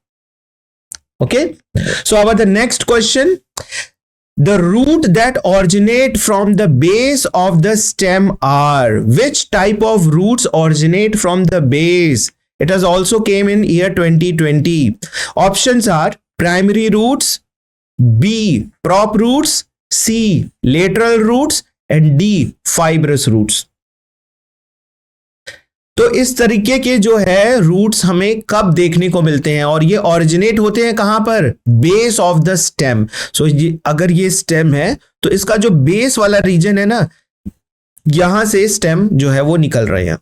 Okay, so about the next question. The root that originate from the base of the stem are, which type of roots originate from the base? It has also came in year 2020. Options are primary roots, B prop roots, C lateral roots, and D fibrous roots. तो इस तरीके के जो है रूट्स हमें कब देखने को मिलते हैं, और ये ऑरिजिनेट होते हैं कहां पर, बेस ऑफ द स्टेम। सो अगर ये स्टेम है तो इसका जो बेस वाला रीजन है ना, यहां से स्टेम जो है वो निकल रहे हैं।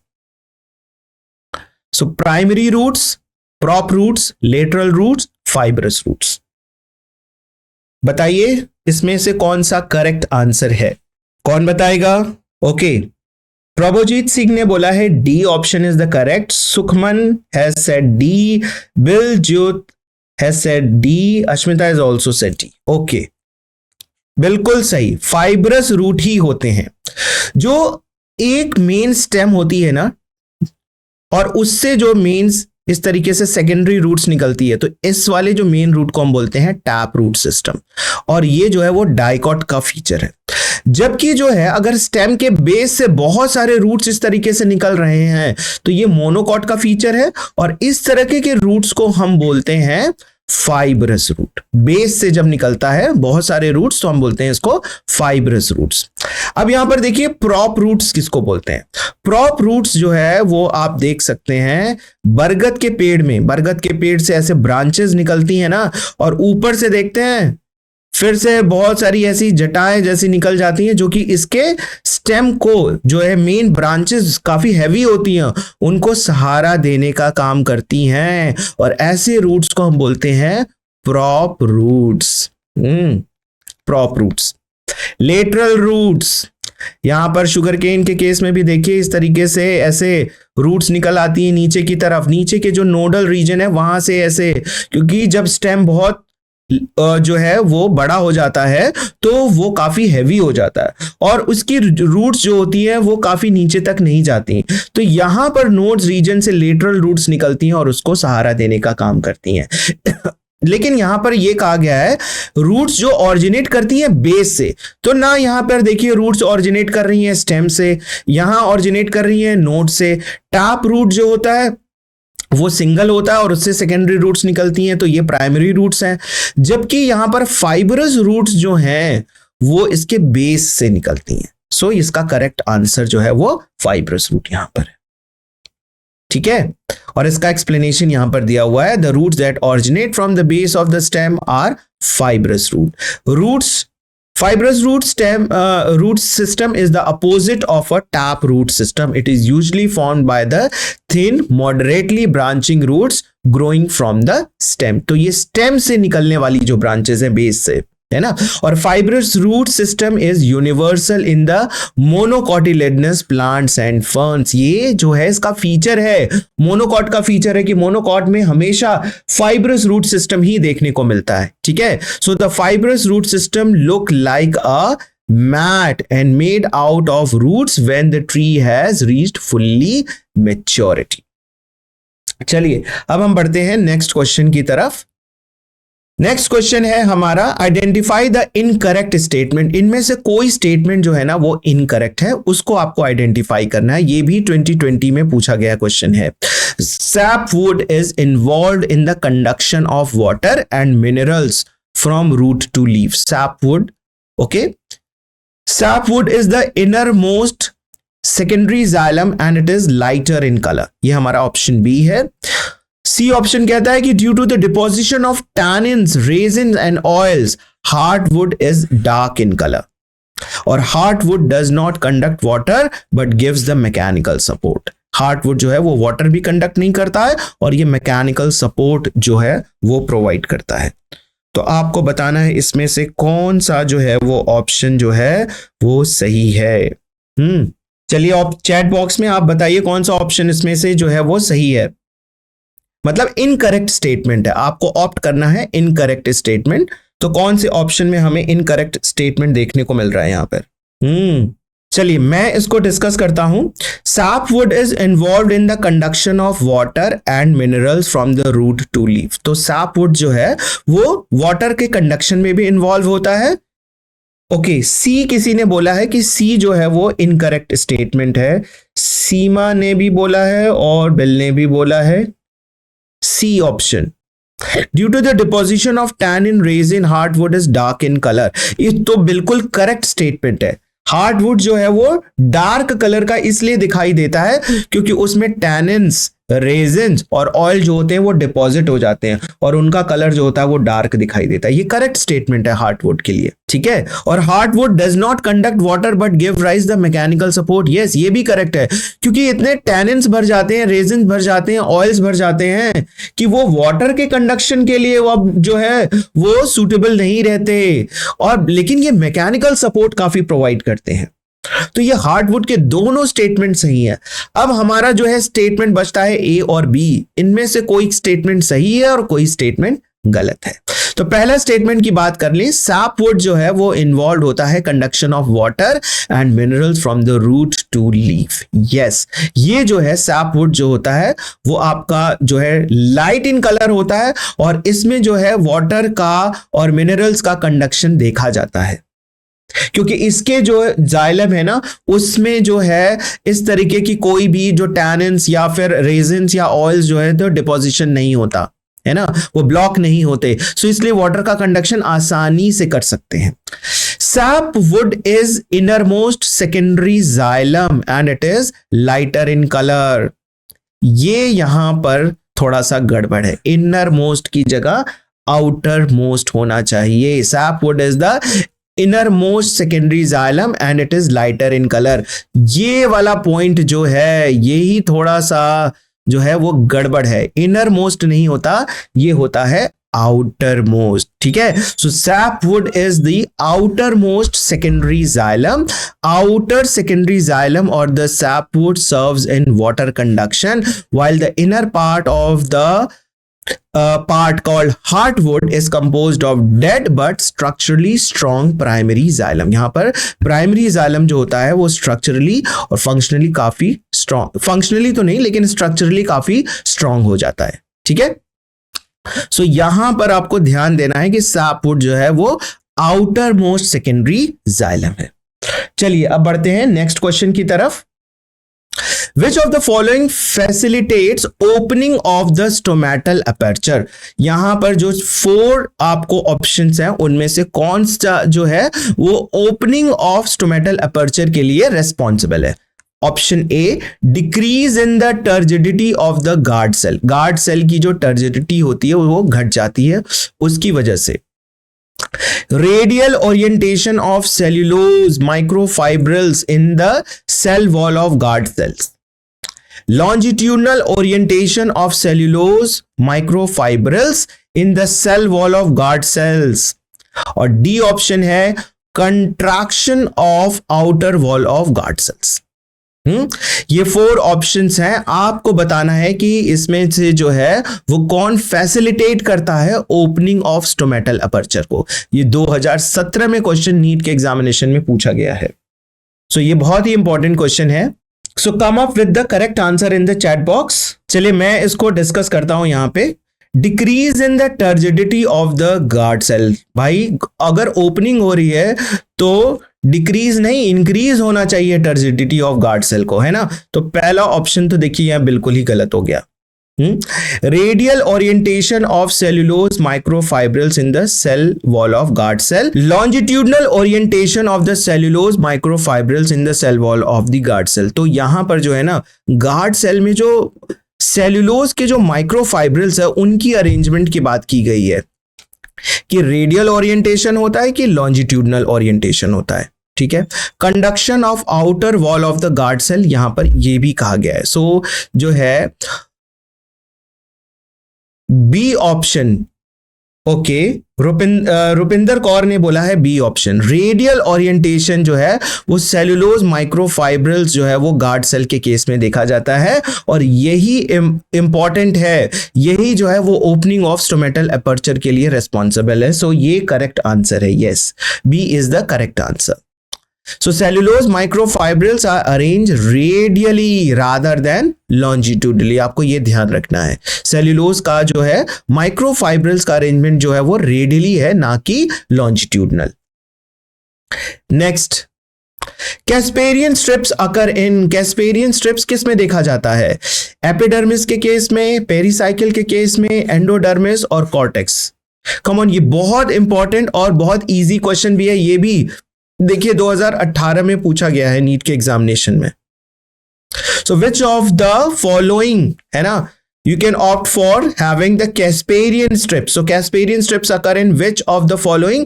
So primary roots, prop roots, lateral roots, fibrous roots. बताइए इसमें से कौन सा करेक्ट आंसर है, कौन बताएगा? ओके, प्रभुजीत सिंह ने बोला है D option is the correct. Sukhman has said D, Biljyot has said D, Ashmita has also said D. Okay, बिल्कुल सही, फाइब्रस रूट ही होते हैं। जो एक मेन स्टेम होती है ना, और उससे जो मेन्स इस तरीके से सेकेंडरी रूट्स निकलती है, तो इस वाले जो मेन रूट को हम बोलते हैं टैप रूट सिस्टम, और ये जो है वो डाइकॉट का फीचर है। जबकि जो है अगर स्टेम के बेस से बहुत सारे रूट्स इस तरीके से निकल रहे हैं तो ये मोनोकॉट का फीचर है, और इस तरह के रूट्स को हम बोलते हैं फाइब्रस रूट। बेस से जब निकलता है बहुत सारे रूट्स तो हम बोलते हैं इसको फाइब्रस रूट्स। अब यहां पर देखिए प्रॉप रूट्स किसको बोलते हैं। प्रॉप रूट्स जो है वो आप देख सकते हैं बरगद के पेड़ में, बरगद के पेड़ से ऐसे ब्रांचेस निकलती हैं ना, और ऊपर से देखते हैं फिर से बहुत सारी ऐसी जटाएं जैसी निकल जाती हैं जो कि इसके स्टेम को जो है मेन ब्रांचेस काफी हैवी होती हैं उनको सहारा देने का काम करती हैं, और ऐसे रूट्स को हम बोलते हैं prop roots. Prop roots. Lateral roots, यहां पर शुगर केन के केस में भी देखिए इस तरीके से ऐसे रूट्स निकल आती हैं नीचे की तरफ, नीचे के जो नोडल रीजन है वहां से ऐसे, क्योंकि जब स्टेम बहुत जो है वो बड़ा हो जाता है तो वो काफी हैवी हो जाता है, और उसकी रूट्स जो होती है वो काफी नीचे तक नहीं जाती, तो यहां पर नोड्स रीजन से लेटरल रूट्स निकलती हैं और उसको सहारा देने का काम करती हैं। लेकिन यहां पर यह कहा गया है रूट्स जो ऑरिजिनेट करती हैं बेस से, तो ना यहां पर देखिए रूट्स ऑरिजिनेट कर रही हैं स्टेम से, यहां ऑरिजिनेट कर रही हैं नोड से। टैप रूट जो होता है वो सिंगल होता है और उससे सेकेंडरी रूट्स निकलती हैं, तो ये प्राइमरी रूट्स हैं। जबकि यहां पर फाइब्रस रूट्स जो हैं वो इसके बेस से निकलती हैं। सो इसका करेक्ट आंसर जो है वो फाइब्रस रूट यहां पर है। ठीक है, और इसका एक्सप्लेनेशन यहां पर दिया हुआ है, the roots that originate from the base of the stem are fibrous root. Fibrous root system is the opposite of a tap root system. It is usually formed by the thin, moderately branching roots growing from the stem. तो ये stem से निकलने वाली जो branches हैं base से, है ना। और fibrous root system is universal in the monocotyledonous plants and ferns. ये जो है इसका फीचर है, मोनोकॉट का फीचर है कि मोनोकॉट में हमेशा fibrous root system ही देखने को मिलता है। ठीक है, so the fibrous root system look like a mat and made out of roots when the tree has reached fully maturity. चलिए अब हम बढ़ते हैं नेक्स्ट क्वेश्चन की तरफ। नेक्स्ट क्वेश्चन है हमारा, आइडेंटिफाई द इनकरेक्ट स्टेटमेंट। इनमें से कोई स्टेटमेंट जो है ना वो इनकरेक्ट है, उसको आपको आइडेंटिफाई करना है। ये भी 2020 में पूछा गया क्वेश्चन है। Sapwood is involved in the conduction of water and minerals from root to leaf. Sapwood, okay, sapwood is the innermost secondary xylem and it is lighter in colour. ये हमारा ऑप्शन बी है। सी ऑप्शन कहता है कि due to the deposition of tannins, resin and oils, hardwood is dark in colour. और hardwood does not conduct water but gives the mechanical support. Hardwood जो है वो वाटर भी कंडक्ट नहीं करता है और ये मैकेनिकल सपोर्ट जो है वो प्रोवाइड करता है। तो आपको बताना है इसमें से कौन सा जो है वो ऑप्शन जो है वो सही है। चलिए आप चैट बॉक्स में आप बताइए कौन सा ऑप्शन इसमें से जो है वो सही है। मतलब इनकरेक्ट स्टेटमेंट है, आपको ऑप्ट करना है इनकरेक्ट स्टेटमेंट। तो कौन से ऑप्शन में हमें इनकरेक्ट स्टेटमेंट देखने को मिल रहा है यहां पर। चलिए मैं इसको डिस्कस करता हूं। Sapwood is involved in the conduction of water and minerals from the root to leaf. तो सैपवुड जो है वो वाटर के कंडक्शन में भी इन्वॉल्व होता है। ओके, सी किसी ने बोला है कि सी जो है वो इनकरेक्ट स्टेटमेंट है। सीमा ने भी बोला है और बिल ने भी बोला है C option. Due to the deposition of tannin, resin, hardwood is dark in colour. ये तो बिल्कुल करेक्ट स्टेटमेंट है। हार्डवुड जो है वो डार्क कलर का इसलिए दिखाई देता है क्योंकि उसमें टैनिन्स, रेजिन्स और ऑयल जो होते हैं वो डिपॉजिट हो जाते हैं और उनका कलर जो होता है वो डार्क दिखाई देता है। ये करेक्ट स्टेटमेंट है हार्डवुड के लिए, ठीक है। और hardwood does not conduct water but give rise the mechanical support, yes ये भी करेक्ट है क्योंकि इतने टैनिन्स भर जाते हैं, रेजिन्स भर जाते हैं, ऑयल्स भर जाते हैं कि वो वाटर के कंडक्शन के लिए वो अब जो है वो सूटेबल नहीं रहते, और लेकिन ये मैकेनिकल सपोर्ट काफी प्रोवाइड करते हैं। तो ये हार्डवुड के दोनों स्टेटमेंट सही है। अब हमारा जो है स्टेटमेंट बचता है ए और बी, इनमें से कोई स्टेटमेंट सही है और कोई स्टेटमेंट गलत है। तो पहला स्टेटमेंट की बात कर लें, सैपवुड जो है वो इन्वॉल्व होता है conduction of water and minerals from the root to leaf. Yes, ये जो है सैपवुड जो होता है वो आपका जो है लाइट इन कलर होता है और इसमें जो है वाटर का और मिनरल्स का कंडक्शन देखा जाता है क्योंकि इसके जो जाइलम है ना उसमें जो है इस तरीके की कोई भी जो टैनिन्स या फिर रेजिन्स या ऑयल्स जो है तो डिपोजिशन नहीं होता है ना, वो ब्लॉक नहीं होते, सो इसलिए वाटर का कंडक्शन आसानी से कर सकते हैं। Sapwood is innermost secondary xylem and it is lighter in colour. ये यहां पर थोड़ा सा गड़बड़ है, इनर मोस्ट की जगह आउटर मोस्ट होना चाहिए। Sapwood is the innermost secondary xylem and it is lighter in colour. ये वाला पॉइंट जो है यही थोड़ा सा जो है वो गड़बड़ है, इनर मोस्ट नहीं होता, ये होता है आउटर मोस्ट, ठीक है। So sapwood is the outermost secondary xylem. Outer secondary xylem और the sapwood serves in water conduction while the inner part of the part called heartwood is composed of dead but structurally strong primary xylem। यहां पर प्राइमरी xylem जो होता है वो स्ट्रक्चरली और फंक्शनली काफी स्ट्रॉन्ग, फंक्शनली तो नहीं लेकिन स्ट्रक्चरली काफी स्ट्रॉन्ग हो जाता है, ठीक है। सो यहां पर आपको ध्यान देना है कि सैपवुड जो है वो आउटर मोस्ट सेकेंडरी xylem है। चलिए अब बढ़ते हैं नेक्स्ट क्वेश्चन की तरफ। Which of the following facilitates opening of the stomatal aperture? यहां पर जो 4 आपको ऑप्शंस हैं उनमें से कौन सा जो है वो ओपनिंग ऑफ स्टोमेटल अपर्चर के लिए रेस्पॉन्सिबल है? Option A, decrease in the turgidity of the guard cell. Guard cell की जो टर्जिडिटी होती है वो घट जाती है उसकी वजह से। Radial orientation of cellulose microfibrils in the cell wall of guard cells. longitudinal orientation of cellulose microfibrils in the cell wall of guard cells। और डी ऑप्शन है contraction of outer wall of guard cells। ये 4 ऑप्शंस हैं, आपको बताना है कि इसमें से जो है वो कौन फैसिलिटेट करता है ओपनिंग ऑफ स्टोमेटल अपर्चर को। ये 2017 में क्वेश्चन नीट के एग्जामिनेशन में पूछा गया है, सो ये बहुत ही इंपॉर्टेंट क्वेश्चन है। So come up with the correct answer in the chat box. चलिए मैं इसको डिस्कस करता हूं यहां पे। Decrease in the turgidity of the guard cell. भाई अगर ओपनिंग हो रही है तो डिक्रीज नहीं इंक्रीज होना चाहिए टर्जिडिटी ऑफ गार्ड सेल को, है ना। तो पहला ऑप्शन तो देखिए यहां बिल्कुल ही गलत हो गया। Radial orientation of cellulose microfibrils in the cell wall of guard cell. Longitudinal orientation of the cellulose microfibrils in the cell wall of the guard cell. तो यहां पर जो है ना गार्ड सेल में जो सेल्यूलोज के जो माइक्रोफाइब्रिल्स है उनकी अरेंजमेंट की बात की गई है कि रेडियल ओरिएंटेशन होता है कि लॉन्जिट्यूडनल ओरिएंटेशन होता है, ठीक है। Conduction of outer wall of the guard cell यहां पर यह भी कहा गया है। सो जो है B option, okay, Rupinder Kaur ने बोला है बी ऑप्शन। रेडियल ओरिएंटेशन जो है वो सेल्यूलोज माइक्रोफाइब्रिल्स जो है वो गार्ड सेल के केस में देखा जाता है और यही इंपॉर्टेंट है, यही जो है वो ओपनिंग ऑफ स्टोमेटल अपर्चर के लिए रेस्पॉन्सिबल है। सो ये करेक्ट आंसर है, yes, B is the correct answer. So cellulose microfibrils are arranged radially rather than longitudinally। आपको ये ध्यान रखना है, सेल्यूलोज का जो है माइक्रोफाइब्रिल्स का अरेंजमेंट जो है वो रेडियली है ना कि लॉन्जिट्यूडनल। नेक्स्ट, कैस्पेरियन स्ट्रिप्स अकर इन। कैस्पेरियन स्ट्रिप्स किस में देखा जाता है? एपिडर्मिस के केस में, पेरिसाइकिल के केस में, एंडोडर्मिस और कॉर्टेक्स। कम ऑन, ये बहुत इंपॉर्टेंट और बहुत इजी क्वेश्चन भी है, ये भी देखिए 2018 में पूछा गया है नीट के एग्जामिनेशन में। सो विच ऑफ द फॉलोइंग, है ना, you can opt for having the Casparian strips. So Casparian strips occur in which of the following?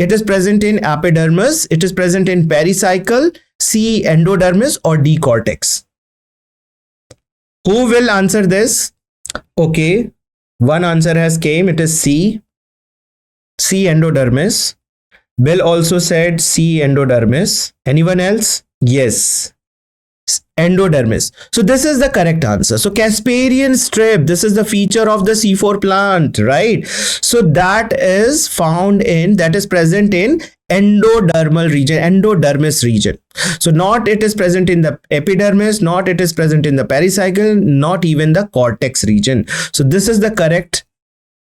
It is present in epidermis, it is present in pericycle, C endodermis, or D cortex. Who will answer this? Okay, one answer has came, it is C endodermis. Bill also said C endodermis. Anyone else? Yes, endodermis. So this is the correct answer. So Casparian strip, this is the feature of the C4 plant, right? So that is found in, that is present in endodermal region, endodermis region. So not it is present in the epidermis, not it is present in the pericycle, not even the cortex region. So this is the correct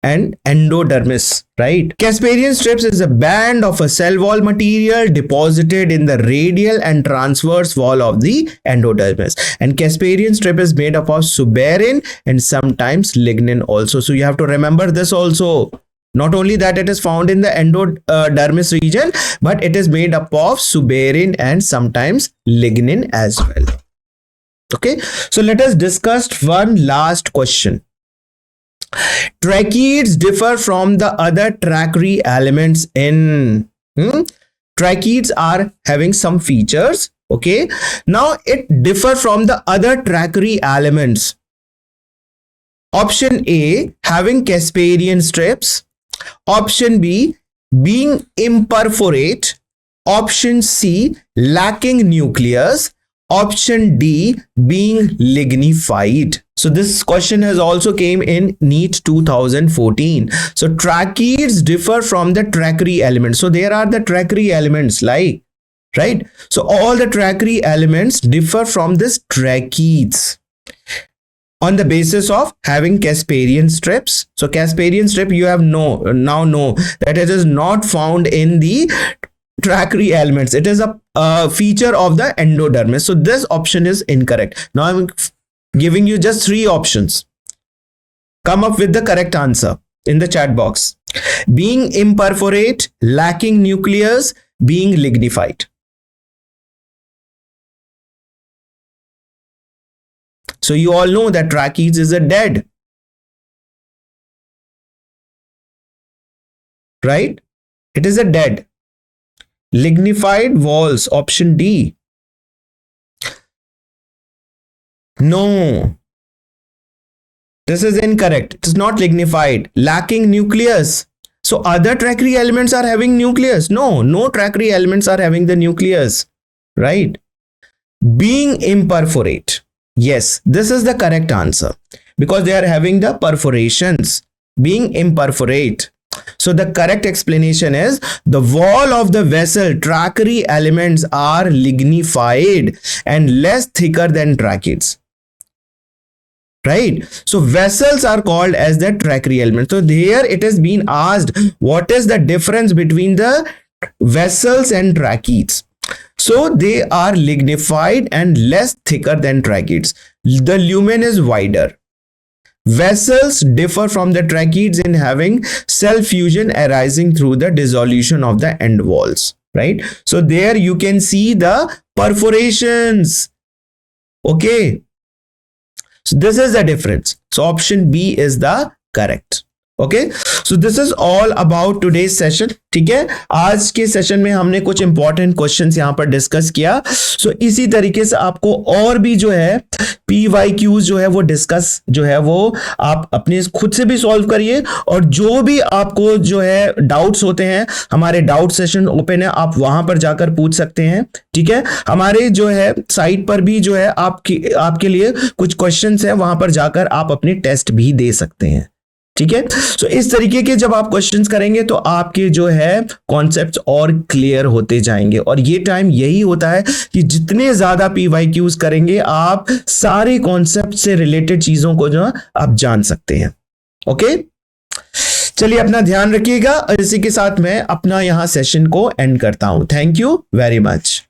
and endodermis, right? Casparian strips is a band of a cell wall material deposited in the radial and transverse wall of the endodermis. And Casparian strip is made up of suberin and sometimes lignin also. So you have to remember this also. Not only that it is found in the endodermis region, but it is made up of suberin and sometimes lignin as well. Okay, so let us discuss one last question. Tracheids differ from the other trachea elements in tracheids are having some features. Okay, now it differ from the other trachea elements. Option A, having Casparian strips. Option B, being imperforate. Option C, lacking nucleus. Option D, being lignified. So this question has also came in NEET 2014. So tracheids differ from the trachea elements. So there are the trachea elements like, right? So all the trachea elements differ from this tracheids on the basis of having Casparian strips. So Casparian strip, you have now know that it is not found in the trachea elements. It is a feature of the endodermis. So this option is incorrect. Now I'm giving you just 3 options. Come up with the correct answer in the chat box. Being imperforate, lacking nucleus, being lignified. So you all know that tracheids is a dead, right? It is a dead. Lignified walls, option D. No, this is incorrect. It is not lignified. Lacking nucleus. So other trachea elements are having nucleus. No trachea elements are having the nucleus, right? Being imperforate. Yes, this is the correct answer because they are having the perforations. Being imperforate. So the correct explanation is the wall of the vessel, trachea elements are lignified and less thicker than tracheids. Right? So vessels are called as the trachea element. So there it has been asked, what is the difference between the vessels and tracheids? So they are lignified and less thicker than tracheids. The lumen is wider. Vessels differ from the tracheids in having cell fusion arising through the dissolution of the end walls. Right? So there you can see the perforations. Okay. So this is the difference. So option B is the correct. Okay, so this is all about today's session. ठीक है, आज के सेशन में हमने कुछ इंपॉर्टेंट क्वेश्चंस यहाँ पर डिस्कस किया. सो इसी तरीके से आपको और भी जो है PYQs जो है वो डिस्कस जो है वो आप अपने खुद से भी सॉल्व करिए और जो भी आपको जो है डाउट्स होते हैं हमारे डाउट सेशन ओपन है, आप वहां पर जाकर पूछ सकते हैं. ठीक है, हमारे जो है साइट पर भी जो है आपके लिए कुछ क्वेश्चंस हैं, वहां पर जाकर आप अपने टेस्ट भी दे सकते हैं. ठीक है, सो इस तरीके के जब आप क्वेश्चंस करेंगे तो आपके जो है कॉन्सेप्ट्स और क्लियर होते जाएंगे और ये टाइम यही होता है कि जितने ज्यादा PYQs करेंगे आप सारे कॉन्सेप्ट से रिलेटेड चीजों को जो आप जान सकते हैं. ओके, चलिए अपना ध्यान रखिएगा और इसी के साथ मैं अपना यहां सेशन को एंड करता हूं. Thank you very much.